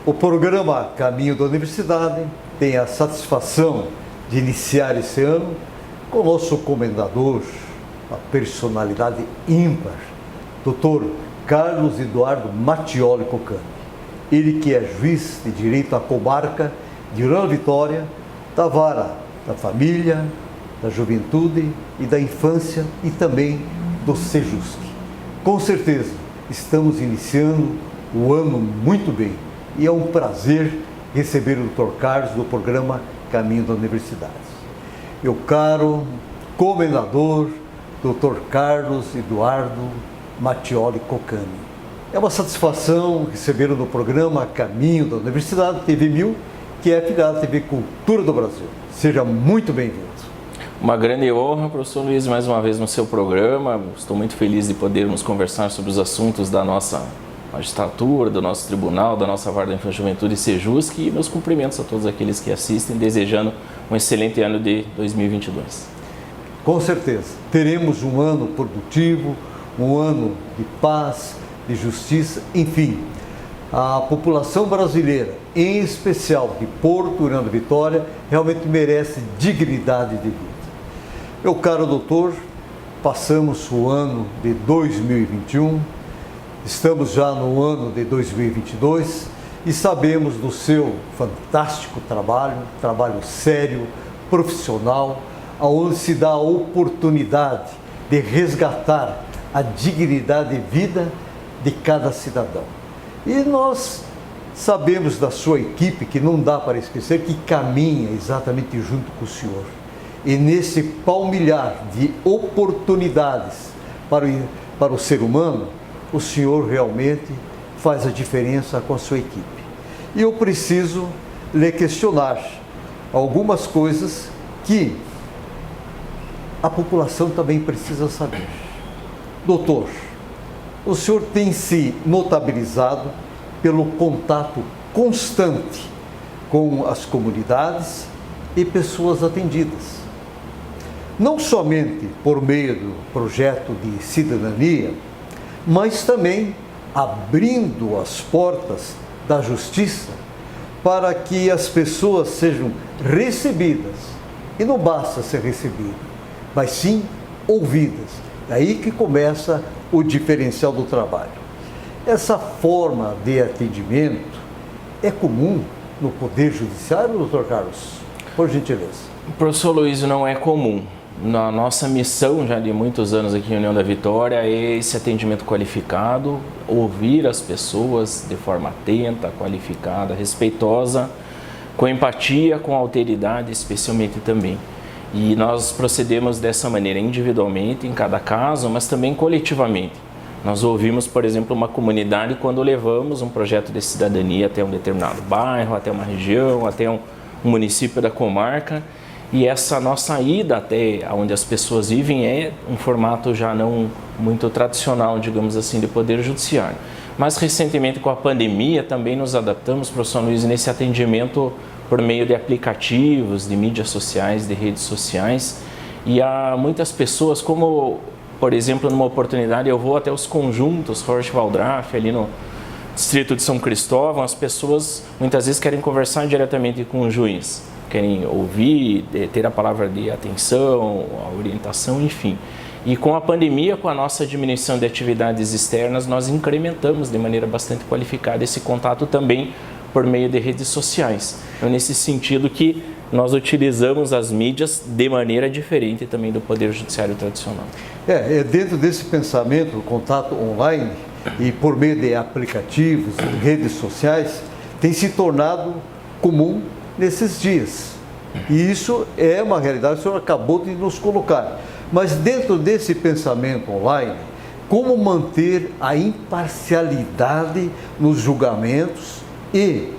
O programa Caminho da Universidade tem a satisfação de iniciar esse ano com o nosso comendador, a personalidade ímpar, Dr. Carlos Eduardo Mattioli Cocani. Ele que é juiz de direito à comarca de União da Vitória, da vara da família, da juventude e da infância e também do Sejusc. Com certeza, estamos iniciando o ano muito bem e é um prazer receber o Dr. Carlos do programa Caminho da Universidade. Meu caro comendador, Dr. Carlos Eduardo Mattioli Cocani. É uma satisfação receber no programa Caminho da Universidade TV 1000, que é afiliada à TV Cultura do Brasil. Seja muito bem-vindo. Uma grande honra, professor Luiz, mais uma vez no seu programa. Estou muito feliz de podermos conversar sobre os assuntos da nossa magistratura, do nosso tribunal, da nossa vara da infância e juventude e Sejusc, e meus cumprimentos a todos aqueles que assistem, desejando um excelente ano de 2022. Com certeza, teremos um ano produtivo, um ano de paz, de justiça, enfim. A população brasileira, em especial de Porto União da Vitória, realmente merece dignidade de vida. Meu caro doutor, passamos o ano de 2021, estamos já no ano de 2022 e sabemos do seu fantástico trabalho sério, profissional, onde se dá a oportunidade de resgatar a dignidade de vida de cada cidadão. E nós sabemos da sua equipe, que não dá para esquecer, que caminha exatamente junto com o senhor. E nesse palmilhar de oportunidades para o ser humano, o senhor realmente faz a diferença com a sua equipe. E eu preciso lhe questionar algumas coisas que a população também precisa saber. Doutor, o senhor tem se notabilizado pelo contato constante com as comunidades e pessoas atendidas. Não somente por meio do projeto de cidadania, mas também abrindo as portas da justiça para que as pessoas sejam recebidas. E não basta ser recebido, mas sim ouvidas. É aí que começa o diferencial do trabalho. Essa forma de atendimento é comum no Poder Judiciário, doutor Carlos? Por gentileza. Professor Luiz, não é comum. Na nossa missão já de muitos anos aqui em União da Vitória é esse atendimento qualificado, ouvir as pessoas de forma atenta, qualificada, respeitosa, com empatia, com alteridade especialmente também. E nós procedemos dessa maneira individualmente em cada caso, mas também coletivamente. Nós ouvimos, por exemplo, uma comunidade quando levamos um projeto de cidadania até um determinado bairro, até uma região, até um município da comarca. E essa nossa ida até onde as pessoas vivem é um formato já não muito tradicional, digamos assim, de poder judiciário. Mas recentemente com a pandemia também nos adaptamos, professor Luiz, nesse atendimento por meio de aplicativos, de mídias sociais, de redes sociais. E há muitas pessoas, como por exemplo, numa oportunidade eu vou até os conjuntos Horst Waldraff, ali no distrito de São Cristóvão, as pessoas muitas vezes querem conversar diretamente com o juiz. Querem ouvir, ter a palavra de atenção, a orientação, enfim. E com a pandemia, com a nossa diminuição de atividades externas, nós incrementamos de maneira bastante qualificada esse contato também por meio de redes sociais. Então, nesse sentido que nós utilizamos as mídias de maneira diferente também do Poder Judiciário tradicional. Dentro desse pensamento, o contato online e por meio de aplicativos, redes sociais, tem se tornado comum nesses dias. E isso é uma realidade que o senhor acabou de nos colocar. Mas dentro desse pensamento online, como manter a imparcialidade nos julgamentos e,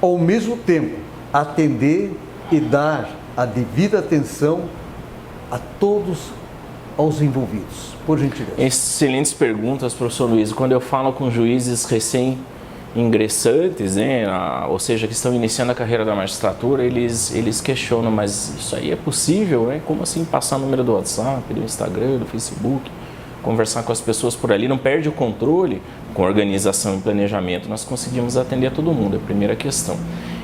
ao mesmo tempo, atender e dar a devida atenção a todos aos envolvidos? Por gentileza. Excelentes perguntas, professor Luiz. Quando eu falo com juízes recém-ingressantes, ou seja, que estão iniciando a carreira da magistratura, eles questionam, mas isso aí é possível? Como assim passar o número do WhatsApp, do Instagram, do Facebook? conversar com as pessoas por ali, não perde o controle. Com organização e planejamento, nós conseguimos atender todo mundo, é a primeira questão.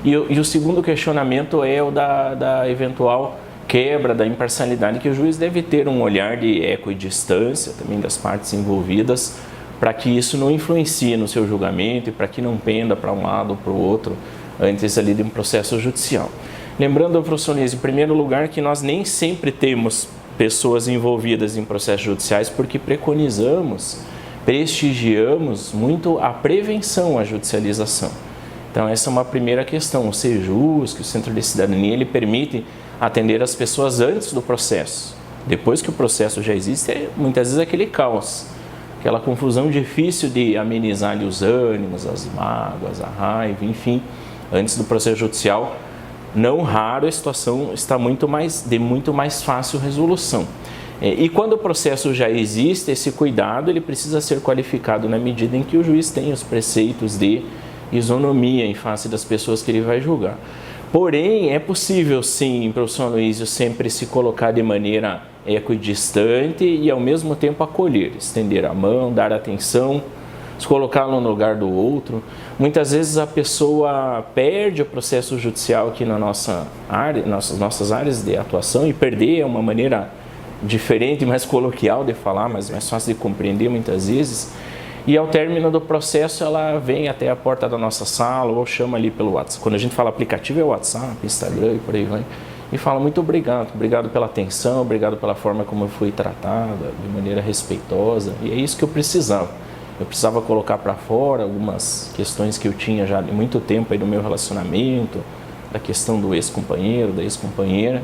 E o segundo questionamento é o da eventual quebra da imparcialidade, que o juiz deve ter um olhar de equidistância também das partes envolvidas, para que isso não influencie no seu julgamento e para que não penda para um lado ou para o outro antes ali de um processo judicial. Lembrando, professor Luiz, em primeiro lugar, que nós nem sempre temos pessoas envolvidas em processos judiciais porque prestigiamos muito a prevenção à judicialização. Então essa é uma primeira questão. O Sejus, que o Centro de Cidadania, ele permite atender as pessoas antes do processo. Depois que o processo já existe, muitas vezes é aquele caos, aquela confusão difícil de amenizar ali os ânimos, as mágoas, a raiva, enfim. Antes do processo judicial, não raro a situação está de muito mais fácil resolução. E quando o processo já existe, esse cuidado ele precisa ser qualificado na medida em que o juiz tem os preceitos de isonomia em face das pessoas que ele vai julgar. Porém, é possível sim, professor Luizio, sempre se colocar de maneira equidistante e ao mesmo tempo acolher, estender a mão, dar atenção, se colocá-lo no lugar do outro. Muitas vezes a pessoa perde o processo judicial aqui na nossa área, nas nossas áreas de atuação, e perder é uma maneira diferente, mais coloquial de falar, mas mais fácil de compreender muitas vezes. E ao término do processo ela vem até a porta da nossa sala ou chama ali pelo WhatsApp. Quando a gente fala aplicativo é WhatsApp, Instagram e por aí vai. E fala muito obrigado pela atenção, obrigado pela forma como eu fui tratada, de maneira respeitosa. E é isso que eu precisava. Eu precisava colocar para fora algumas questões que eu tinha já de muito tempo aí no meu relacionamento, da questão do ex-companheiro, da ex-companheira.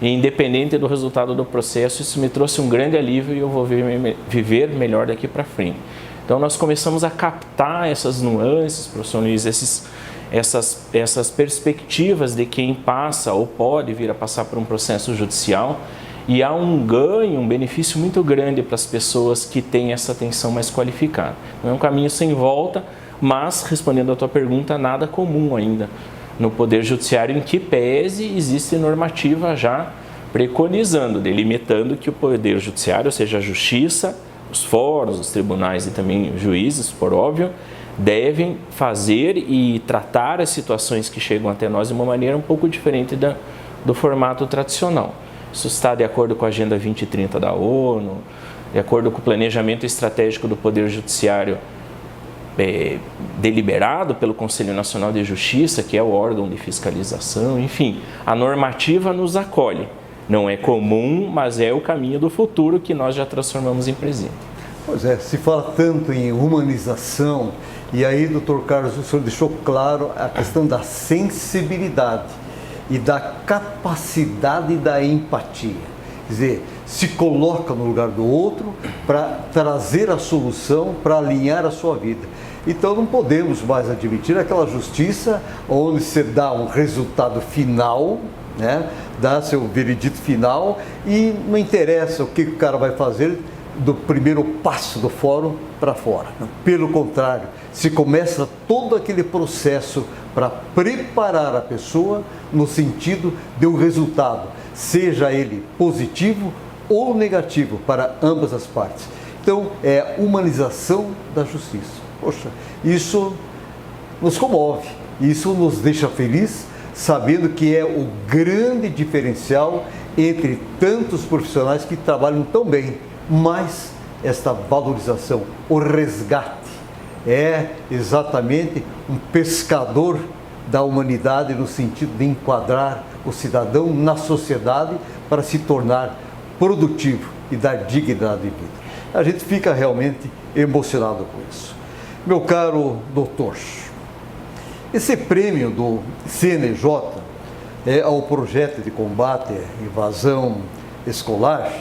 E independente do resultado do processo, isso me trouxe um grande alívio e eu vou viver melhor daqui para frente. Então nós começamos a captar essas nuances, professor Luiz, essas perspectivas de quem passa ou pode vir a passar por um processo judicial, e há um ganho, um benefício muito grande para as pessoas que têm essa atenção mais qualificada. Não é um caminho sem volta, mas, respondendo à tua pergunta, nada comum ainda no Poder Judiciário, em que pese existe normativa já preconizando, delimitando que o Poder Judiciário, ou seja, a Justiça, os fóruns, os tribunais e também os juízes, por óbvio, devem fazer e tratar as situações que chegam até nós de uma maneira um pouco diferente do formato tradicional. Isso está de acordo com a Agenda 2030 da ONU, de acordo com o planejamento estratégico do Poder Judiciário deliberado pelo Conselho Nacional de Justiça, que é o órgão de fiscalização. Enfim, a normativa nos acolhe. Não é comum, mas é o caminho do futuro que nós já transformamos em presente. Pois é, se fala tanto em humanização, e aí, doutor Carlos, o senhor deixou claro a questão da sensibilidade e da capacidade da empatia. Quer dizer, se coloca no lugar do outro para trazer a solução, para alinhar a sua vida. Então não podemos mais admitir aquela justiça onde se dá um resultado final, né? Dá seu veredito final e não interessa o que o cara vai fazer do primeiro passo do fórum para fora. Pelo contrário, se começa todo aquele processo para preparar a pessoa no sentido de um resultado, seja ele positivo ou negativo para ambas as partes. Então, é a humanização da justiça. Poxa, isso nos comove, isso nos deixa feliz, sabendo que é o grande diferencial entre tantos profissionais que trabalham tão bem, mas esta valorização, o resgate, é exatamente um pescador da humanidade no sentido de enquadrar o cidadão na sociedade para se tornar produtivo e dar dignidade de vida. A gente fica realmente emocionado com isso. Meu caro doutor, esse prêmio do CNJ ao projeto de combate à evasão escolar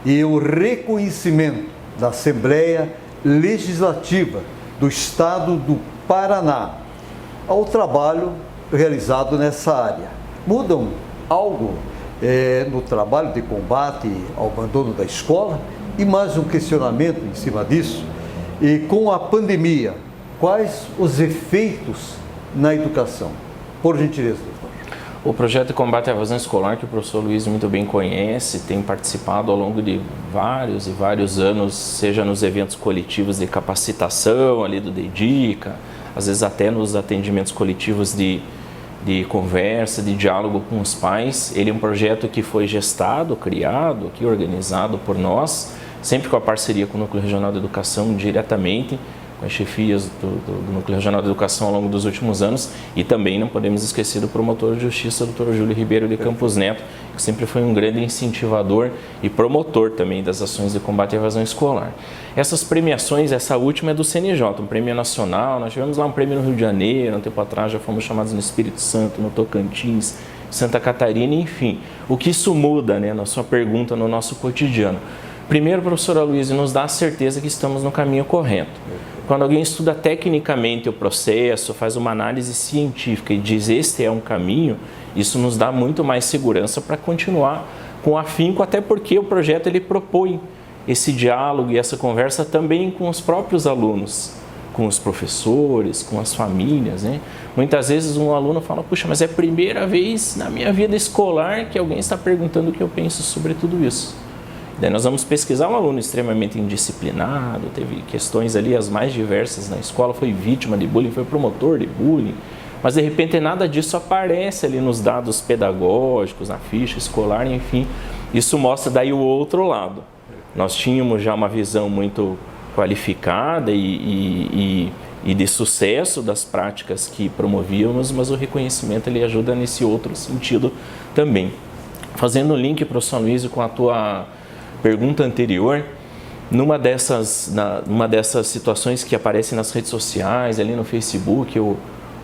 e o reconhecimento da Assembleia Legislativa do Estado do Paraná ao trabalho realizado nessa área. Mudam algo no trabalho de combate ao abandono da escola? E mais um questionamento em cima disso. E com a pandemia, quais os efeitos na educação? Por gentileza, doutor. O projeto de combate à evasão escolar, que o professor Luiz muito bem conhece, tem participado ao longo de vários e vários anos, seja nos eventos coletivos de capacitação ali do DEDICA, às vezes até nos atendimentos coletivos de conversa, de diálogo com os pais. Ele é um projeto que foi gestado, criado, aqui organizado por nós, sempre com a parceria com o Núcleo Regional de Educação diretamente, com as chefias do Núcleo Regional de Educação ao longo dos últimos anos, e também não podemos esquecer do promotor de justiça, Dr. Júlio Ribeiro de Campos Neto, que sempre foi um grande incentivador e promotor também das ações de combate à evasão escolar. Essas premiações, essa última é do CNJ, um prêmio nacional. Nós tivemos lá um prêmio no Rio de Janeiro, um tempo atrás já fomos chamados no Espírito Santo, no Tocantins, Santa Catarina, enfim. O que isso muda, né, na sua pergunta, no nosso cotidiano? Primeiro, professora Luiz, nos dá a certeza que estamos no caminho correto. Quando alguém estuda tecnicamente o processo, faz uma análise científica e diz este é um caminho, isso nos dá muito mais segurança para continuar com afinco, até porque o projeto ele propõe esse diálogo e essa conversa também com os próprios alunos, com os professores, com as famílias, né? Muitas vezes um aluno fala, puxa, mas é a primeira vez na minha vida escolar que alguém está perguntando o que eu penso sobre tudo isso. Daí nós vamos pesquisar um aluno extremamente indisciplinado, teve questões ali as mais diversas na escola, foi vítima de bullying, foi promotor de bullying, mas de repente nada disso aparece ali nos dados pedagógicos, na ficha escolar, enfim. Isso mostra daí o outro lado. Nós tínhamos já uma visão muito qualificada e de sucesso das práticas que promovíamos, mas o reconhecimento ele ajuda nesse outro sentido também. Fazendo o link, professor Luiz, com a tua pergunta anterior, numa dessas situações que aparecem nas redes sociais, ali no Facebook,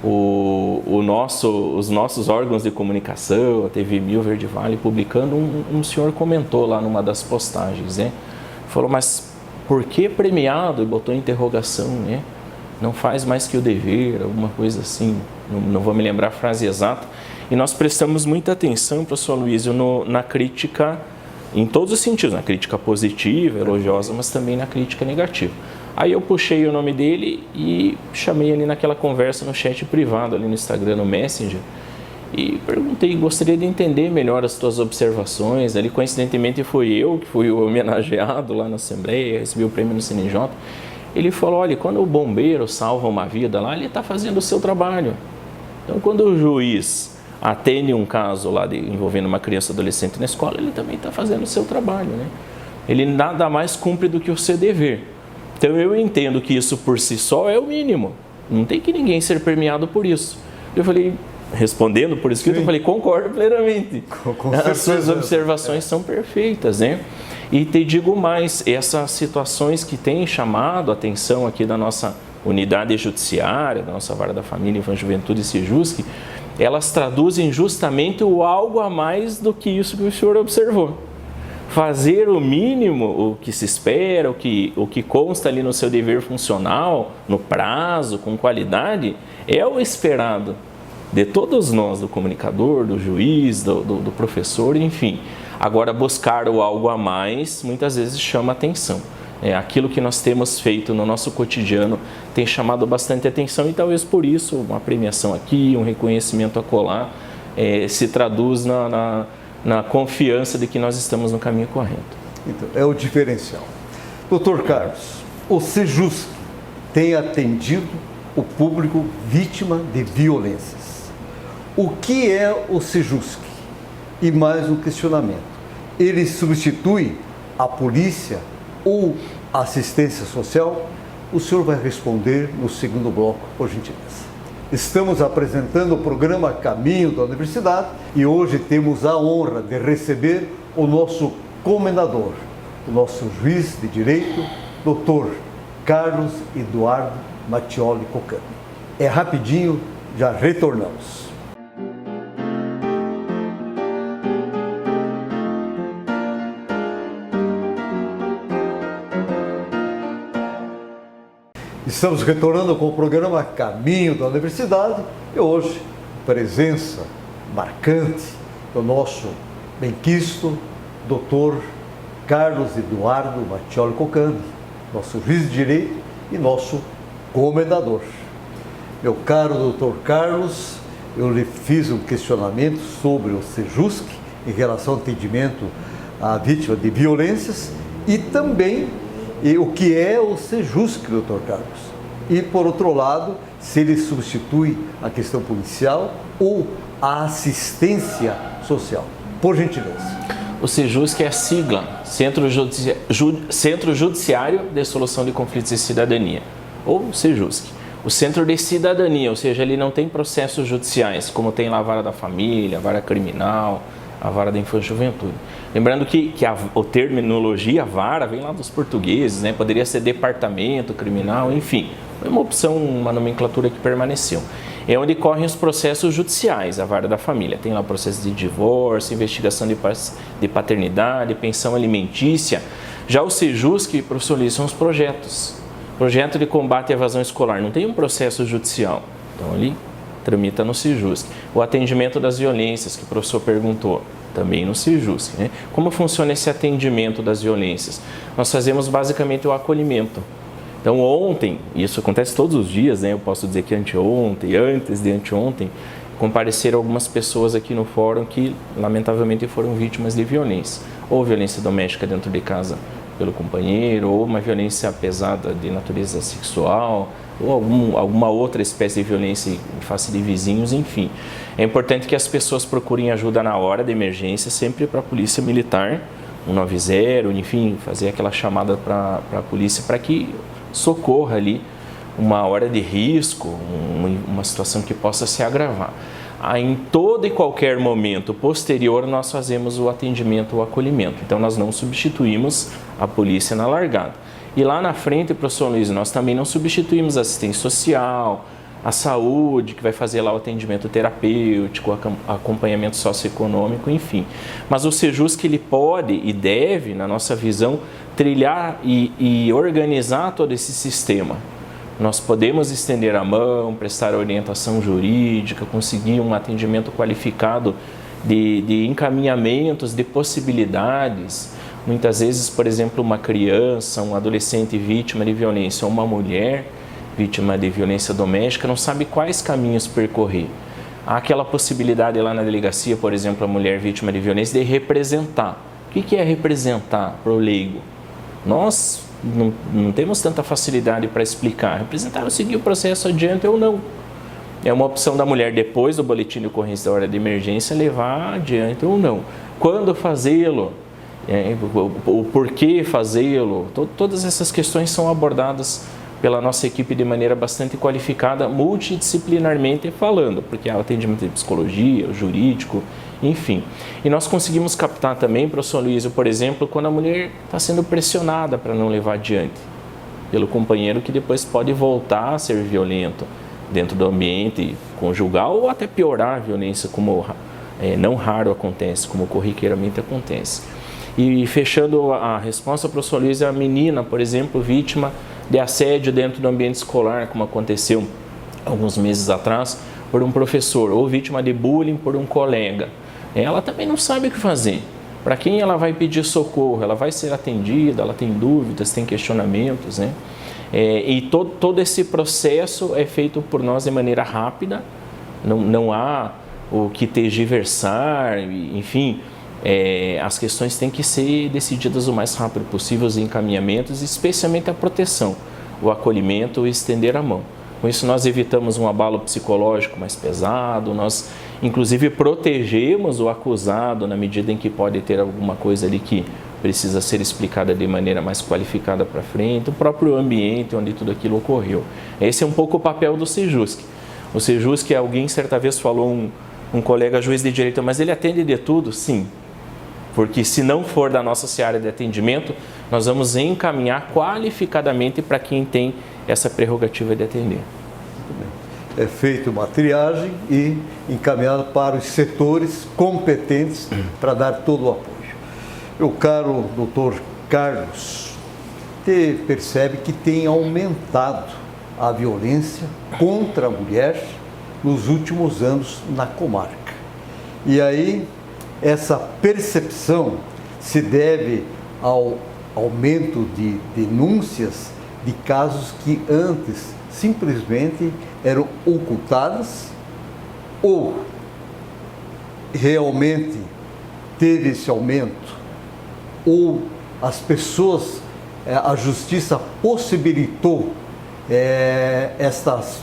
os nossos órgãos de comunicação, a TV Mil Verde Vale, publicando, um senhor comentou lá numa das postagens, né? Falou, mas por que premiado? E botou interrogação, né? Não faz mais que o dever, alguma coisa assim, não vou me lembrar a frase exata. E nós prestamos muita atenção, professor Luiz, na crítica, em todos os sentidos, na crítica positiva, elogiosa, mas também na crítica negativa. Aí eu puxei o nome dele e chamei ele naquela conversa no chat privado, ali no Instagram, no Messenger, e perguntei, gostaria de entender melhor as tuas observações. Ali, coincidentemente, foi eu que fui o homenageado lá na Assembleia, recebi o prêmio no CNJ. Ele falou, olha, quando o bombeiro salva uma vida lá, ele está fazendo o seu trabalho. Então, quando o juiz atende um caso lá envolvendo uma criança ou adolescente na escola, ele também está fazendo o seu trabalho, né? Ele nada mais cumpre do que o seu dever. Então eu entendo que isso por si só é o mínimo. Não tem que ninguém ser premiado por isso. Eu falei, respondendo por escrito, eu falei, concordo plenamente. As suas observações são perfeitas, né? E te digo mais, essas situações que têm chamado a atenção aqui da nossa unidade judiciária, da nossa Vara da Família, Infância, Juventude e Sejusc, elas traduzem justamente o algo a mais do que isso que o senhor observou. Fazer o mínimo, o que se espera, o que consta ali no seu dever funcional, no prazo, com qualidade, é o esperado de todos nós, do comunicador, do juiz, do professor, enfim. Agora, buscar o algo a mais, muitas vezes chama atenção. Aquilo que nós temos feito no nosso cotidiano tem chamado bastante atenção e talvez por isso uma premiação aqui, um reconhecimento acolá, se traduz na confiança de que nós estamos no caminho correto. Então, é o diferencial. Doutor Carlos, o Sejusc tem atendido o público vítima de violências. O que é o Sejusc? E mais um questionamento. Ele substitui a polícia ou a assistência social? O senhor vai responder no segundo bloco, por gentileza. Estamos apresentando o programa Caminho da Universidade e hoje temos a honra de receber o nosso comendador, o nosso juiz de direito, Dr. Carlos Eduardo Mattioli Cocani. É rapidinho, já retornamos. Estamos retornando com o programa Caminho da Universidade e hoje, presença marcante do nosso benquisto, Dr. Carlos Eduardo Mattioli Cocani, nosso juiz de direito e nosso comendador. Meu caro Dr. Carlos, eu lhe fiz um questionamento sobre o Sejusc em relação ao atendimento à vítima de violências e também o que é o Sejusc, doutor Carlos. E, por outro lado, se ele substitui a questão policial ou a assistência social. Por gentileza. O Sejusc é a sigla, Centro Judiciário de Solução de Conflitos e Cidadania, ou Sejusc. O Centro de Cidadania, ou seja, ele não tem processos judiciais, como tem lá a vara da família, a vara criminal, a vara da infância e juventude. Lembrando que a terminologia vara vem lá dos portugueses, né? Poderia ser departamento criminal, enfim. Foi uma opção, uma nomenclatura que permaneceu. É onde correm os processos judiciais, a vara da família. Tem lá o processo de divórcio, investigação de paternidade, pensão alimentícia. Já o Sejusc, professor Luiz, são os projetos. Projeto de combate à evasão escolar. Não tem um processo judicial. Então, ali tramita no Sejusc. O atendimento das violências, que o professor perguntou, também no Sejusc, né? Como funciona esse atendimento das violências? Nós fazemos basicamente o acolhimento. Então ontem, e isso acontece todos os dias, né? Eu posso dizer que anteontem, antes de anteontem, compareceram algumas pessoas aqui no fórum que lamentavelmente foram vítimas de violência. Ou violência doméstica dentro de casa pelo companheiro, ou uma violência pesada de natureza sexual, ou alguma outra espécie de violência em face de vizinhos, enfim. É importante que as pessoas procurem ajuda na hora de emergência, sempre para a polícia militar, 190, enfim, fazer aquela chamada para a polícia para que socorra ali uma hora de risco, uma situação que possa se agravar. Em todo e qualquer momento posterior, nós fazemos o atendimento, o acolhimento. Então, nós não substituímos a polícia na largada. E lá na frente, professor Luiz, nós também não substituímos a assistência social, a saúde, que vai fazer lá o atendimento terapêutico, acompanhamento socioeconômico, enfim. Mas o Sejusc, ele pode e deve, na nossa visão, trilhar e organizar todo esse sistema. Nós podemos estender a mão, prestar orientação jurídica, conseguir um atendimento qualificado de encaminhamentos, de possibilidades. Muitas vezes, por exemplo, uma criança, um adolescente vítima de violência ou uma mulher vítima de violência doméstica não sabe quais caminhos percorrer. Há aquela possibilidade lá na delegacia, por exemplo, a mulher vítima de violência, de representar. O que é representar para o leigo? Nós não temos tanta facilidade para explicar. Representar é seguir o processo adiante ou não. É uma opção da mulher, depois do boletim de ocorrência da hora de emergência, levar adiante ou não. Quando fazê-lo? O porquê fazê-lo? Todas essas questões são abordadas pela nossa equipe de maneira bastante qualificada, multidisciplinarmente falando, porque há o atendimento de psicologia, jurídico, enfim. E nós conseguimos captar também, professor Luiz, por exemplo, quando a mulher está sendo pressionada para não levar adiante pelo companheiro, que depois pode voltar a ser violento dentro do ambiente conjugal ou até piorar a violência, como não raro acontece, como corriqueiramente acontece. E fechando a resposta, professor Luiz, a menina, por exemplo, vítima de assédio dentro do ambiente escolar, como aconteceu alguns meses atrás, por um professor, ou vítima de bullying por um colega. Ela também não sabe o que fazer. Para quem ela vai pedir socorro? Ela vai ser atendida, ela tem dúvidas, tem questionamentos, né? E todo esse processo é feito por nós de maneira rápida, não há o que tergiversar, enfim, as questões têm que ser decididas o mais rápido possível, os encaminhamentos, especialmente a proteção, o acolhimento, o estender a mão. Com isso nós evitamos um abalo psicológico mais pesado, nós inclusive protegemos o acusado na medida em que pode ter alguma coisa ali que precisa ser explicada de maneira mais qualificada para frente, o próprio ambiente onde tudo aquilo ocorreu. Esse é um pouco o papel do Sejusc. O Sejusc, alguém certa vez falou, um colega juiz de direito, mas ele atende de tudo? Sim. Porque se não for da nossa seara de atendimento, nós vamos encaminhar qualificadamente para quem tem essa prerrogativa de atender. É feita uma triagem e encaminhada para os setores competentes para dar todo o apoio. Meu caro doutor Carlos, você percebe que tem aumentado a violência contra a mulher nos últimos anos na comarca. E aí, essa percepção se deve ao aumento de denúncias de casos que antes simplesmente eram ocultadas ou realmente teve esse aumento, ou as pessoas, a justiça possibilitou estas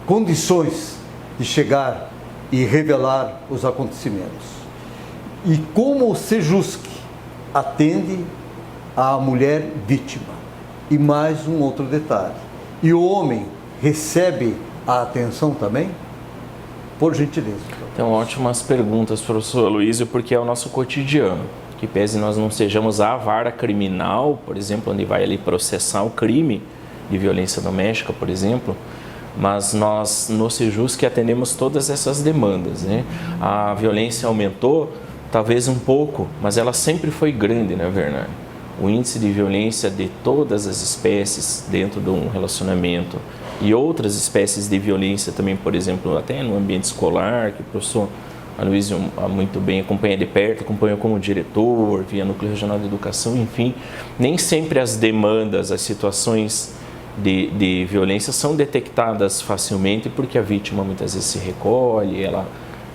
condições de chegar e revelar os acontecimentos. E como o Sejusc atende a mulher vítima. E mais um outro detalhe. E o homem recebe a atenção também? Por gentileza. Então, ótimas perguntas, professor Aloysio, porque é o nosso cotidiano. Que pese nós não sejamos a vara criminal, por exemplo, onde vai ali processar o crime de violência doméstica, por exemplo, mas nós no Sejusc atendemos todas essas demandas, né? A violência aumentou, talvez um pouco, mas ela sempre foi grande, né, Bernardo? O índice de violência de todas as espécies dentro de um relacionamento e outras espécies de violência também, por exemplo, até no ambiente escolar, que o professor Aloysio muito bem acompanha de perto, acompanha como diretor, via Núcleo Regional de Educação, enfim, nem sempre as demandas, as situações de violência são detectadas facilmente, porque a vítima muitas vezes se recolhe, ela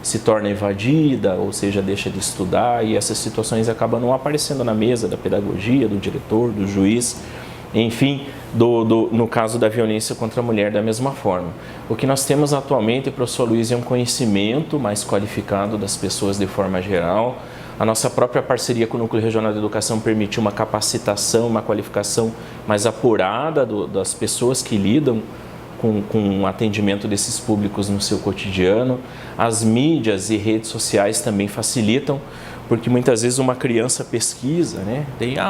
se torna evadida, ou seja, deixa de estudar, e essas situações acabam não aparecendo na mesa da pedagogia, do diretor, do juiz, enfim, no caso da violência contra a mulher da mesma forma. O que nós temos atualmente, professor Aloysio, é um conhecimento mais qualificado das pessoas de forma geral. A nossa própria parceria com o Núcleo Regional de Educação permitiu uma capacitação, uma qualificação mais apurada das pessoas que lidam com o atendimento desses públicos no seu cotidiano. As mídias e redes sociais também facilitam, porque muitas vezes uma criança pesquisa, né?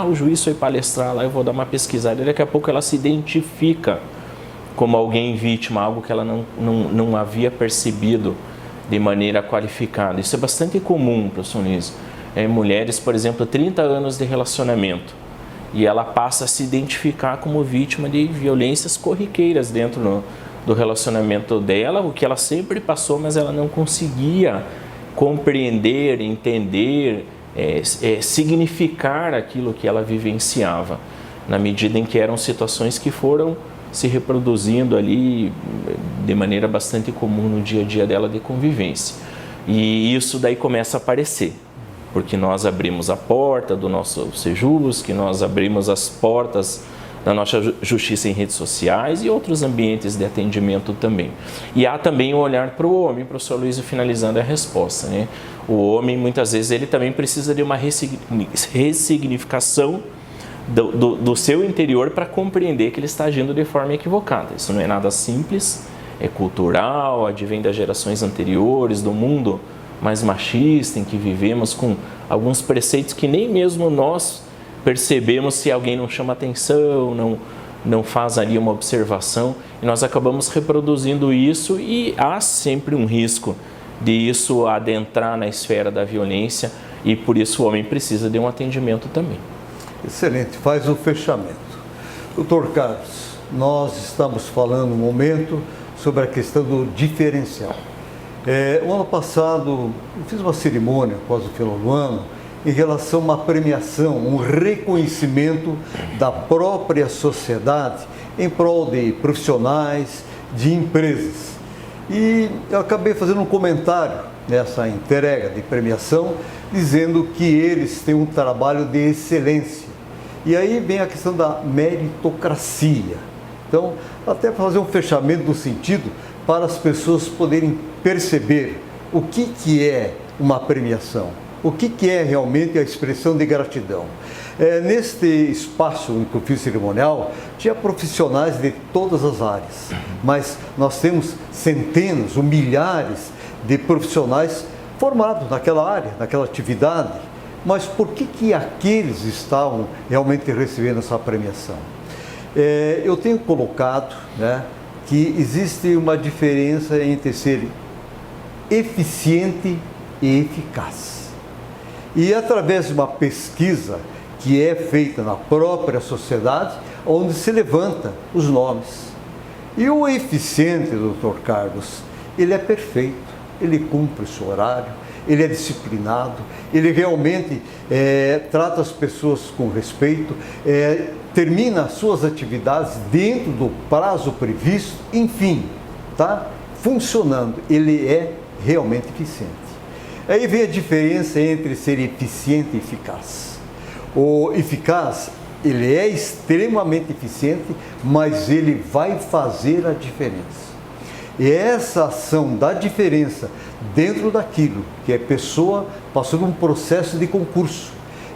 O juiz foi palestrar lá, eu vou dar uma pesquisada, e daqui a pouco ela se identifica como alguém vítima, algo que ela não havia percebido de maneira qualificada. Isso é bastante comum, professor Aloysio. Mulheres, por exemplo, 30 anos de relacionamento, e ela passa a se identificar como vítima de violências corriqueiras dentro do relacionamento dela, o que ela sempre passou, mas ela não conseguia compreender, entender, significar aquilo que ela vivenciava, na medida em que eram situações que foram se reproduzindo ali de maneira bastante comum no dia a dia dela de convivência. E isso daí começa a aparecer, porque nós abrimos a porta do nosso Sejusc, que nós abrimos as portas da nossa justiça em redes sociais e outros ambientes de atendimento também. E há também o olhar para o homem, professor Aloysio, finalizando a resposta, né? O homem, muitas vezes, ele também precisa de uma ressignificação do seu interior para compreender que ele está agindo de forma equivocada. Isso não é nada simples, é cultural, advém das gerações anteriores, do mundo mais machista em que vivemos, com alguns preceitos que nem mesmo nós percebemos se alguém não chama atenção, não faz ali uma observação, e nós acabamos reproduzindo isso, e há sempre um risco de isso adentrar na esfera da violência, e por isso o homem precisa de um atendimento também. Excelente, faz o fechamento. Doutor Carlos, nós estamos falando um momento sobre a questão do diferencial. O ano passado, eu fiz uma cerimônia após o final do ano em relação a uma premiação, um reconhecimento da própria sociedade em prol de profissionais, de empresas. E eu acabei fazendo um comentário nessa entrega de premiação, dizendo que eles têm um trabalho de excelência. E aí vem a questão da meritocracia. Então, até para fazer um fechamento do sentido, para as pessoas poderem perceber o que é uma premiação, o que é realmente a expressão de gratidão. Neste espaço em que eu fiz cerimonial, tinha profissionais de todas as áreas, mas nós temos centenas ou milhares de profissionais formados naquela área, naquela atividade. Mas por que aqueles estavam realmente recebendo essa premiação? Eu tenho colocado, né, que existe uma diferença entre ser eficiente e eficaz. E através de uma pesquisa que é feita na própria sociedade, onde se levanta os nomes. E o eficiente, doutor Carlos, ele é perfeito, ele cumpre o seu horário, ele é disciplinado, ele realmente trata as pessoas com respeito, termina as suas atividades dentro do prazo previsto, enfim, tá? funcionando, ele é realmente eficiente. Aí vem a diferença entre ser eficiente e eficaz. O eficaz, ele é extremamente eficiente, mas ele vai fazer a diferença. E essa ação da diferença dentro daquilo que a pessoa passou num processo de concurso,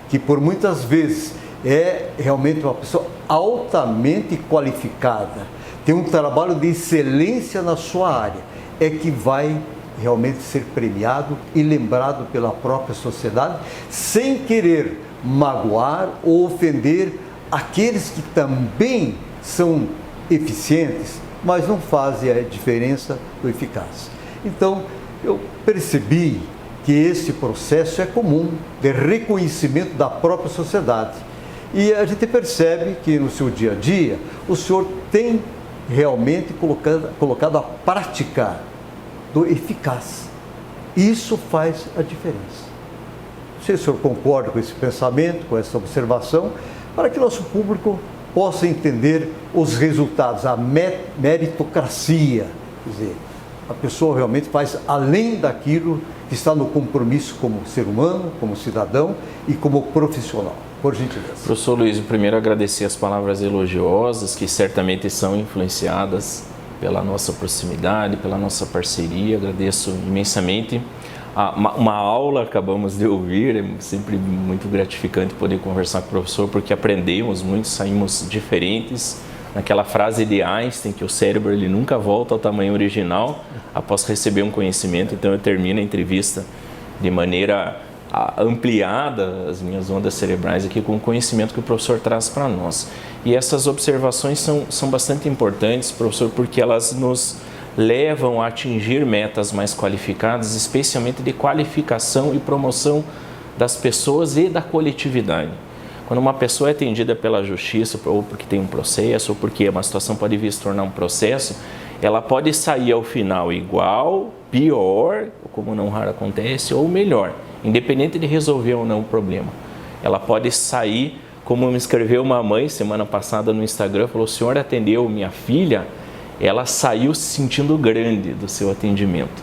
que por muitas vezes é realmente uma pessoa altamente qualificada, tem um trabalho de excelência na sua área, é que vai realmente ser premiado e lembrado pela própria sociedade, sem querer magoar ou ofender aqueles que também são eficientes, mas não fazem a diferença do eficaz. Então, eu percebi que esse processo é comum de reconhecimento da própria sociedade. E a gente percebe que no seu dia a dia, o senhor tem realmente colocado a prática do eficaz. Isso faz a diferença. Não sei se o senhor concorda com esse pensamento, com essa observação, para que nosso público possa entender os resultados, a meritocracia. Quer dizer, a pessoa realmente faz além daquilo que está no compromisso como ser humano, como cidadão e como profissional. Por gentileza. Professor Luiz, primeiro agradecer as palavras elogiosas, que certamente são influenciadas pela nossa proximidade, pela nossa parceria. Agradeço imensamente. Uma aula acabamos de ouvir, é sempre muito gratificante poder conversar com o professor, porque aprendemos muito, saímos diferentes. Naquela frase de Einstein, que o cérebro ele nunca volta ao tamanho original após receber um conhecimento. Então eu termino a entrevista de maneira ampliada, as minhas ondas cerebrais aqui, com o conhecimento que o professor traz para nós. E essas observações são bastante importantes, professor, porque elas nos levam a atingir metas mais qualificadas, especialmente de qualificação e promoção das pessoas e da coletividade. Quando uma pessoa é atendida pela justiça, ou porque tem um processo, ou porque uma situação pode vir a se tornar um processo, ela pode sair ao final igual, pior, como não raro acontece, ou melhor, independente de resolver ou não o problema. Ela pode sair, como me escreveu uma mãe semana passada no Instagram, falou: o senhor atendeu minha filha, ela saiu se sentindo grande do seu atendimento.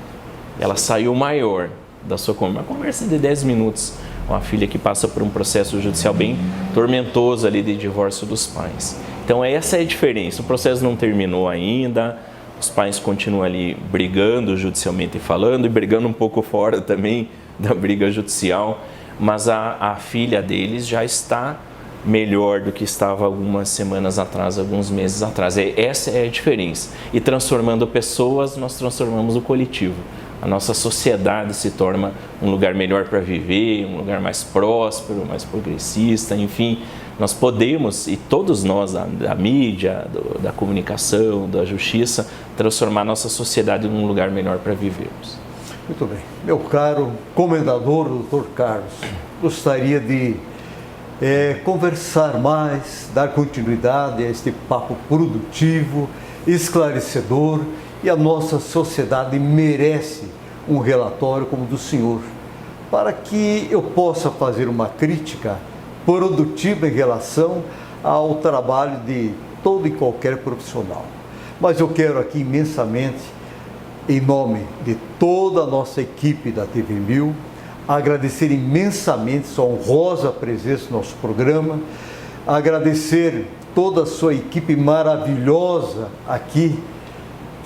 Ela saiu maior da sua conversa. Uma conversa de 10 minutos. Uma filha que passa por um processo judicial bem tormentoso ali de divórcio dos pais. Então essa é a diferença. O processo não terminou ainda, os pais continuam ali brigando judicialmente falando e brigando um pouco fora também da briga judicial, mas a filha deles já está melhor do que estava algumas semanas atrás, alguns meses atrás. Essa é a diferença. E transformando pessoas, nós transformamos o coletivo. A nossa sociedade se torna um lugar melhor para viver, um lugar mais próspero, mais progressista, enfim. Nós podemos, e todos nós, da mídia, da comunicação, da justiça, transformar a nossa sociedade num lugar melhor para vivermos. Muito bem. Meu caro comendador, doutor Carlos, gostaria de conversar mais, dar continuidade a este papo produtivo, esclarecedor, e a nossa sociedade merece um relatório como o do senhor, para que eu possa fazer uma crítica produtiva em relação ao trabalho de todo e qualquer profissional. Mas eu quero aqui imensamente, em nome de toda a nossa equipe da TV 1000, agradecer imensamente sua honrosa presença no nosso programa, agradecer toda a sua equipe maravilhosa aqui,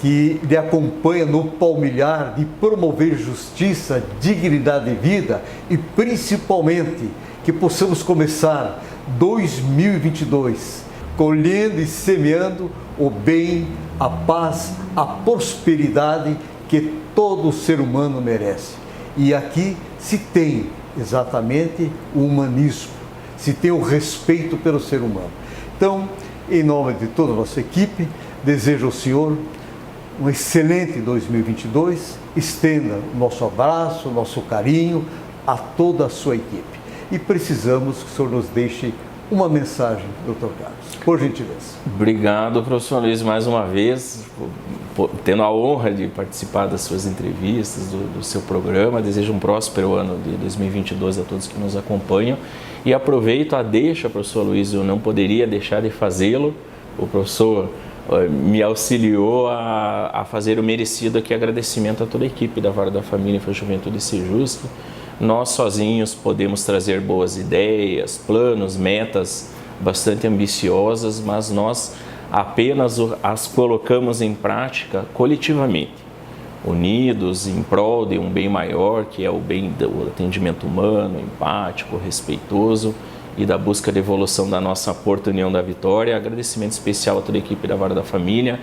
que lhe acompanha no palmilhar de promover justiça, dignidade de vida e principalmente que possamos começar 2022 colhendo e semeando o bem, a paz, a prosperidade que todo ser humano merece. E aqui se tem exatamente o humanismo, se tem o respeito pelo ser humano. Então, em nome de toda a nossa equipe, desejo ao senhor um excelente 2022, estenda o nosso abraço, o nosso carinho a toda a sua equipe. E precisamos que o senhor nos deixe uma mensagem, doutor Carlos, por gentileza. Obrigado, professor Luiz, mais uma vez, tendo a honra de participar das suas entrevistas, do seu programa. Desejo um próspero ano de 2022 a todos que nos acompanham. E aproveito a deixa, professor Luiz, eu não poderia deixar de fazê-lo. O professor me auxiliou a fazer o merecido aqui agradecimento a toda a equipe da Vara da Família e Juventude Sejusc. Nós sozinhos podemos trazer boas ideias, planos, metas bastante ambiciosas, mas nós apenas as colocamos em prática coletivamente, unidos em prol de um bem maior, que é o bem do atendimento humano, empático, respeitoso e da busca de evolução da nossa Porto União da Vitória. Agradecimento especial a toda a equipe da Vara da Família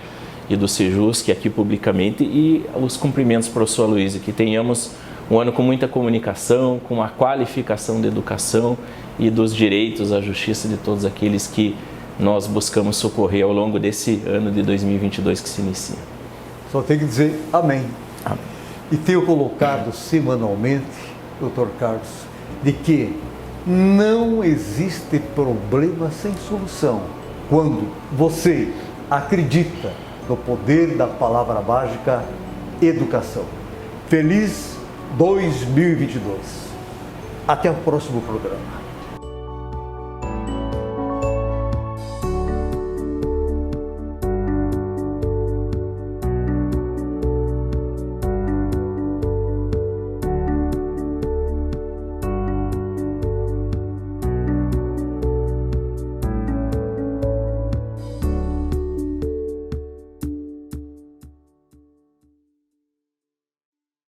e do Sejusc aqui publicamente, e os cumprimentos para o Sr. Luiz, que tenhamos um ano com muita comunicação, com a qualificação da educação e dos direitos à justiça de todos aqueles que nós buscamos socorrer ao longo desse ano de 2022 que se inicia. Só tenho que dizer amém. Amém. E tenho colocado semanalmente, Dr. Carlos, de que não existe problema sem solução quando você acredita no poder da palavra mágica educação. Feliz 2022. Até o próximo programa.